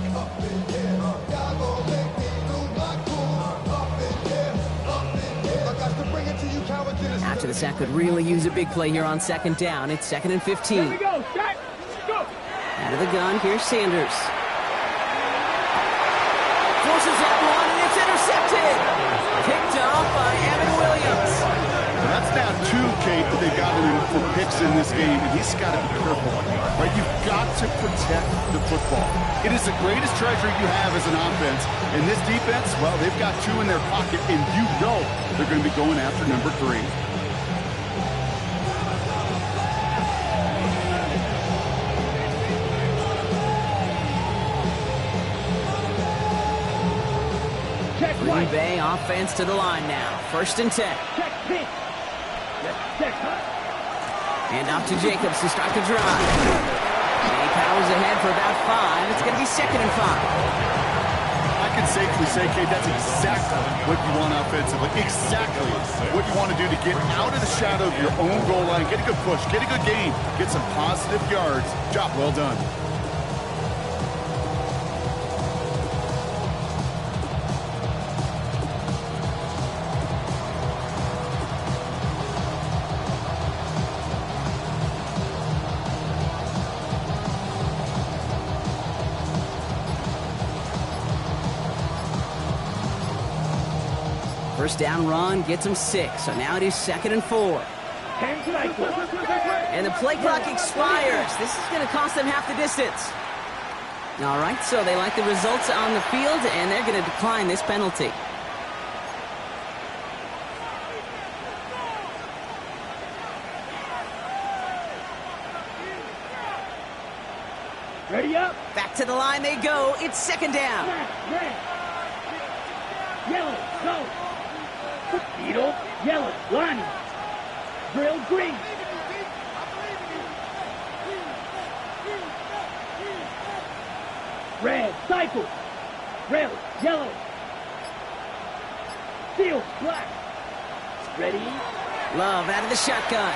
After the sack could really use a big play here on 2nd down. It's 2nd and 15. Here we go, Jack. Go. Out of the gun, here's Sanders. Forces that one, and it's intercepted. Picked off by Evan Williams. Well, that's now 2, Kate, that they've got him for picks in this game, and he's got to be careful. Right? You've got to protect the football. It is the greatest treasure you have as an offense. And this defense, well, they've got 2 in their pocket, and you know they're going to be going after number 3. Green Bay offense to the line now. 1st and 10. Check pitch. Check. And off to Jacobs to start the drive. And he powers ahead for about 5. It's going to be 2nd and 5. I can safely say, Kate, that's exactly what you want offensively. Exactly what you want to do to get out of the shadow of your own goal line, get a good push, get a good gain, get some positive yards. Job well done. First down run gets him 6, so now it is 2nd and 4. 10 cycles. And the play clock expires. This is going to cost them half the distance. All right, so they like the results on the field, and they're going to decline this penalty. Ready up. Back to the line they go. It's 2nd down. Red. Yellow, go. Beetle, yellow, line. Drill, green. Red, cycle. Red, yellow. Steel, black. Ready. Love out of the shotgun.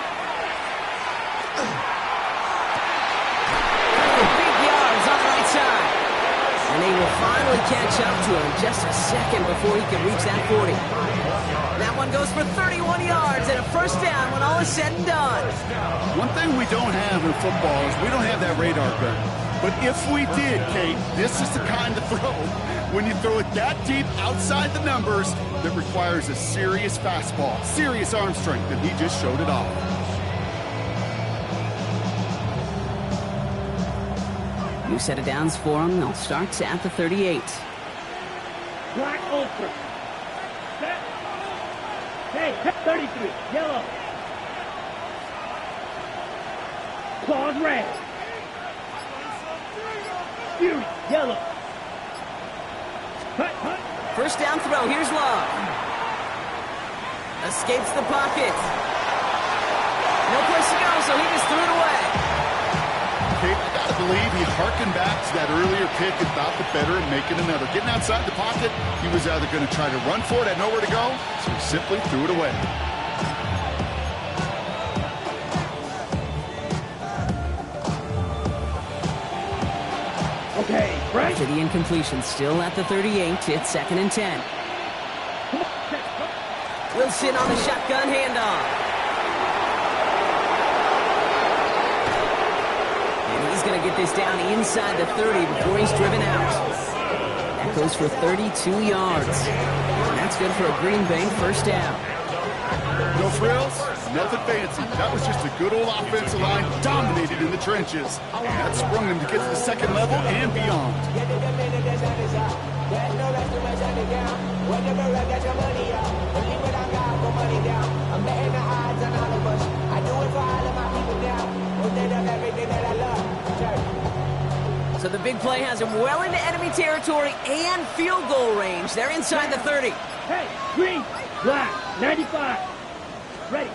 Big yards on the right side. And they will finally catch up to him just a second before he can reach that 40. That one goes for 31 yards and a first down when all is said and done. One thing we don't have in football is we don't have that radar gun. But if we did, Kate, this is the kind of throw, when you throw it that deep outside the numbers, that requires a serious fastball, serious arm strength, and he just showed it off. New set of downs for him. They'll start at the 38. Black ultra. Set. Hey, 33. Yellow. Claws red. Fury. Yellow. Hut, hut. First down throw. Here's Love. Escapes the pocket. No place to go, so he just threw it away. Kate, I gotta believe he harkened back to that earlier pick and thought the better of making another. Getting outside the pocket, he was either going to try to run for it, had nowhere to go, so he simply threw it away. Okay, right. To the incompletion, still at the 38. It's 2nd and 10. Wilson on the shotgun handoff. He's going to get this down inside the 30 before he's driven out. That goes for 32 yards. And that's good for a Green Bay first down. No frills, nothing fancy. That was just a good old offensive line dominated in the trenches. That sprung him to get to the second level and beyond. So the big play has him well into enemy territory and field goal range. They're inside the 30. Hey, green, black, 95. Ready.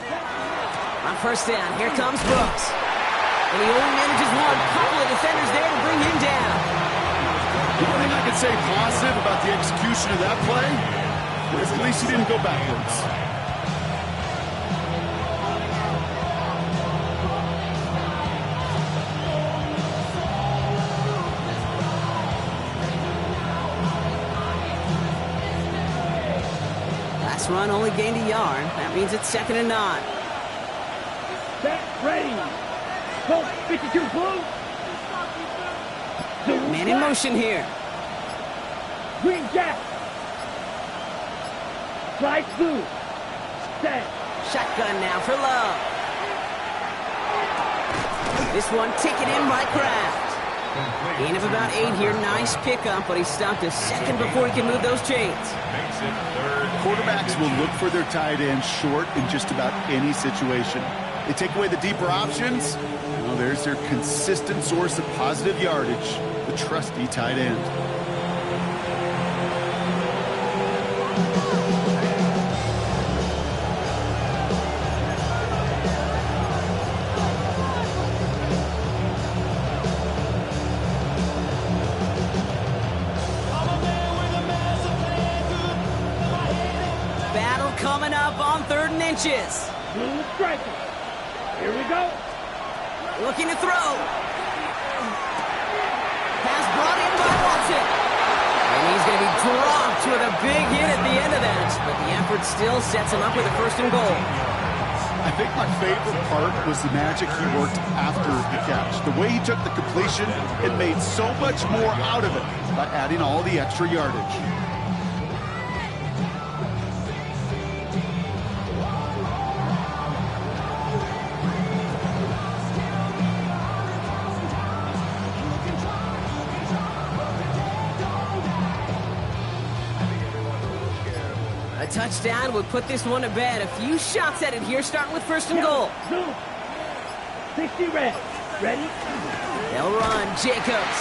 On first down, here comes Brooks. And he only manages one. Couple of defenders there to bring him down. The one thing I can say positive about the execution of that play is at least he didn't go backwards. Last run only gained a yard. That means it's 2nd and 9. Set, ready. Go, 52 blue. Man in motion here. Green jack. Slide blue. Set. Shotgun now for Love. This one taken in by Kraft. Gain of about 8 here. Nice pickup, but he stopped a second before he can move those chains. Makes it 3rd. Quarterbacks will look for their tight end short in just about any situation. They take away the deeper options. Well, there's their consistent source of positive yardage, the trusty tight end. Battle coming up on 3rd and inches. Blue striker. Here we go. Looking to throw. Pass brought in by Watson. And he's going to be dropped with a big hit at the end of that. But the effort still sets him up with a 1st and goal. I think my favorite part was the magic he worked after the catch. The way he took the completion, it made so much more out of it by adding all the extra yardage. That touchdown would put this one to bed. A few shots at it here, starting with first and goal. Zoom. 60 red. Ready? They'll run. Jacobs.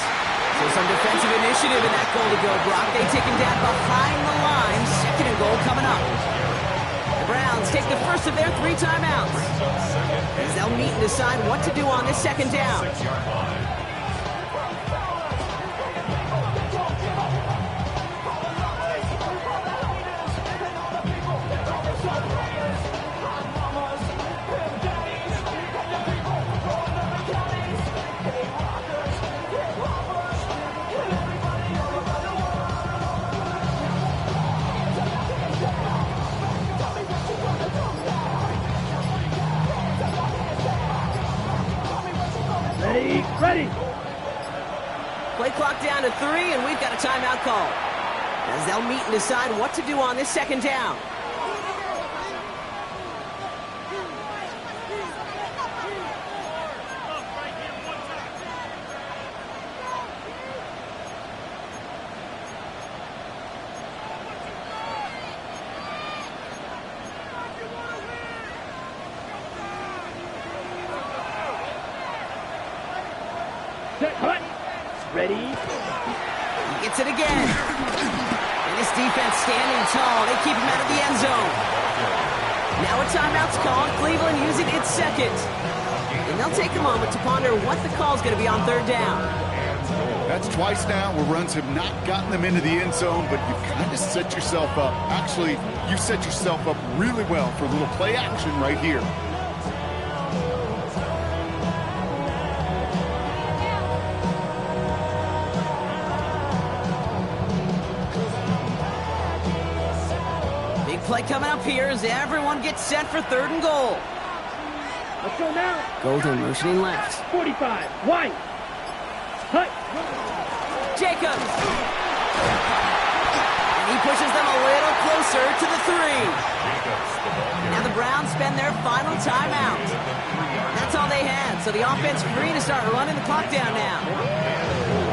So some defensive initiative in that goal to go, Brock. They take him down behind the line. Second and goal coming up. The Browns take the first of their 3 timeouts, as they'll meet and decide what to do on this second down. 6-yard line. Ready. Play clock down to 3, and we've got a timeout call, as they'll meet and decide what to do on this second down. Cut. Ready. He gets it again. And this defense standing tall. They keep him out of the end zone. Now a timeout's called. Cleveland using its second. And they'll take a moment to ponder what the call's going to be on third down. That's twice now where runs have not gotten them into the end zone, but you've kind of set yourself up. Actually, you set yourself up really well for a little play action right here. Play coming up here as everyone gets set for third and goal. Let's go now. Golden motioning left. 45. Wide. Cut. Jacobs. And he pushes them a little closer to the 3. Now the Browns spend their final timeout. That's all they had, so the offense free to start running the clock down now.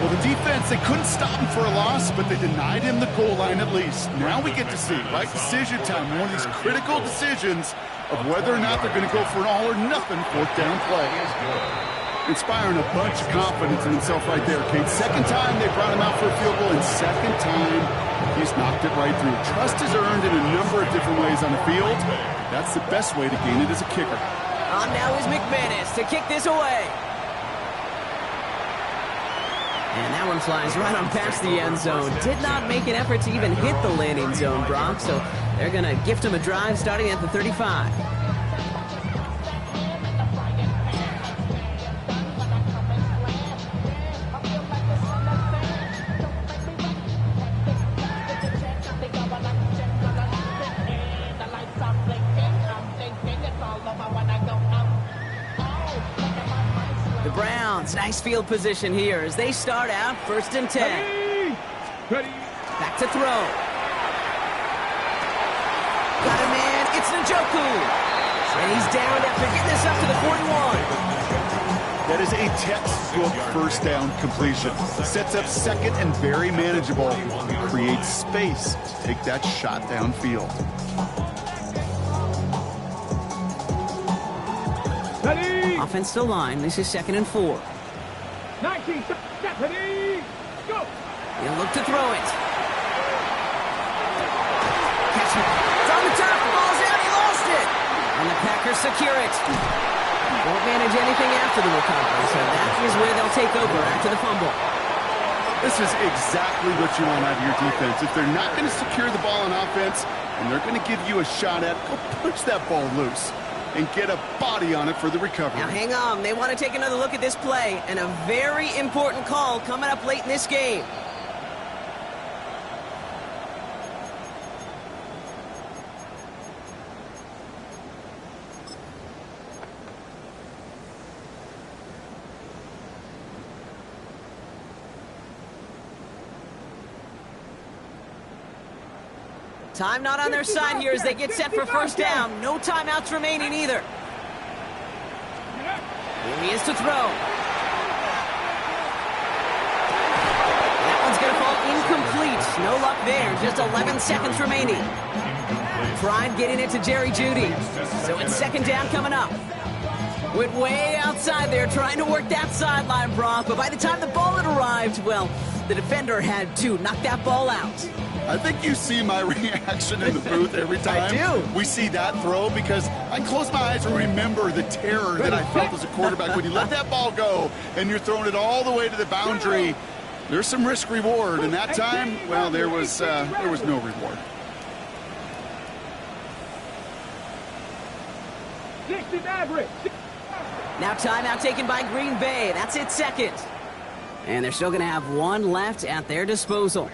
Well, the defense, they couldn't stop him for a loss, but they denied him the goal line at least. Now we get to see, right, decision time, one of these critical decisions of whether or not they're going to go for an all-or-nothing fourth down play. Inspiring a bunch of confidence in himself right there, Kate. Second time they brought him out for a field goal, and second time he's knocked it right through. Trust is earned in a number of different ways on the field. That's the best way to gain it as a kicker. On now is McManus to kick this away. And that one flies right on past the end zone. Did not make an effort to even hit the landing zone, Brock, so they're going to gift him a drive starting at the 35. Nice field position here as they start out first and 10. Ready. Back to throw. Got him in. It's Njoku. And he's down after getting this up to the 41. That is a textbook first down completion. Sets up second and very manageable. Creates space to take that shot downfield. Ready. Offense to line. This is second and 4. 19. Ready. Go. He'll look to throw it. Catch it. It's on the top. The ball's out. He lost it. And the Packers secure it. Won't manage anything after the recovery, so that is where they'll take over after the fumble. This is exactly what you want out of your defense. If they're not going to secure the ball on offense and they're going to give you a shot at, go push that ball loose and get a body on it for the recovery. Now hang on, they want to take another look at this play, and a very important call coming up late in this game. Time not on their side here as they get set for first down. No timeouts remaining either. Here he is to throw. That one's going to fall incomplete. No luck there. Just 11 seconds remaining. Tried getting it to Jerry Jeudy. So it's second down coming up. Went way outside there trying to work that sideline, Brock. But by the time the ball had arrived, well, the defender had to knock that ball out. I think you see my reaction in the booth every time I do. we see that throw, because I close my eyes and remember the terror that I felt as a quarterback when you let that ball go and you're throwing it all the way to the boundary. There's some risk reward, and that time, well, there was no reward. 60 average. Now timeout taken by Green Bay. That's it, second. And they're still going to have one left at their disposal.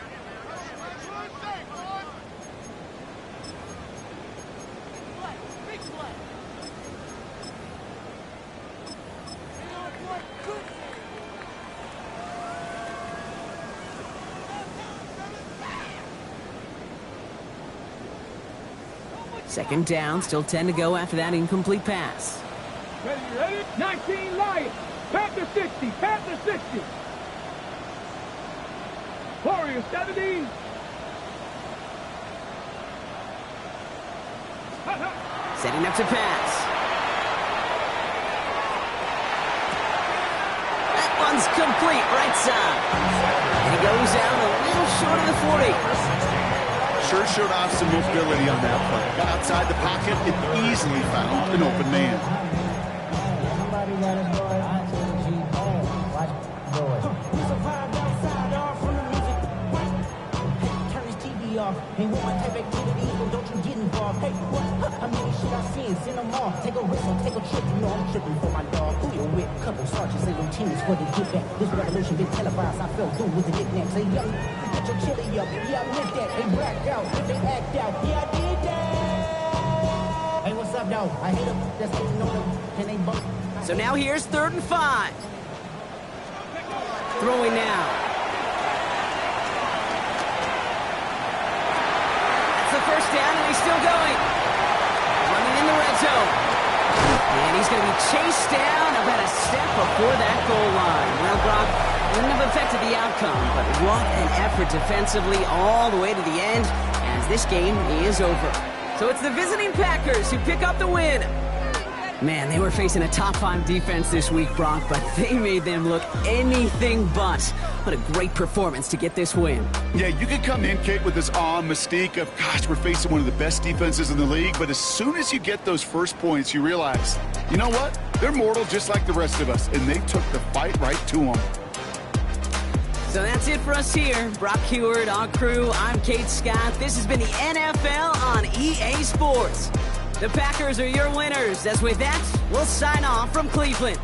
Second down, still 10 to go after that incomplete pass. Ready? 19 Lions. Panther 60. Panther 60. Warriors 70. Setting up to pass. That one's complete, right side. And he goes out a little short of the 40. Sure showed off some mobility on that play. Got outside the pocket and easily found an open man. Hey, want my type activity, so don't you get involved. Hey, what? How many shit I seen? Send them off. Take a risk or take a trip. You know I'm tripping for my dog. Who you with? Couple sergeants and lieutenants for the get back. This revolution been televised. I fell through with the knickknacks. Hey, young, get your chili up. Yeah, I meant that. They blacked out. They act out. Yeah, I did that. Hey, what's up, though? I hate them. That's getting on them. Can they bump? So now here's 3rd and 5. Throwing now. First down, and he's still going. Running in the red zone. And he's going to be chased down about a step before that goal line. Well, Brock, wouldn't have affected the outcome, but what an effort defensively all the way to the end as this game is over. So it's the visiting Packers who pick up the win. Man, they were facing a top 5 defense this week, Brock, but they made them look anything but. What a great performance to get this win. Yeah, you can come in, Kate, with this awe and mystique of, gosh, we're facing one of the best defenses in the league, but as soon as you get those first points, you realize, you know what? They're mortal just like the rest of us, and they took the fight right to them. So that's it for us here. Brock Heward, our crew, I'm Kate Scott. This has been the NFL on EA Sports. The Packers are your winners. As with that, we'll sign off from Cleveland.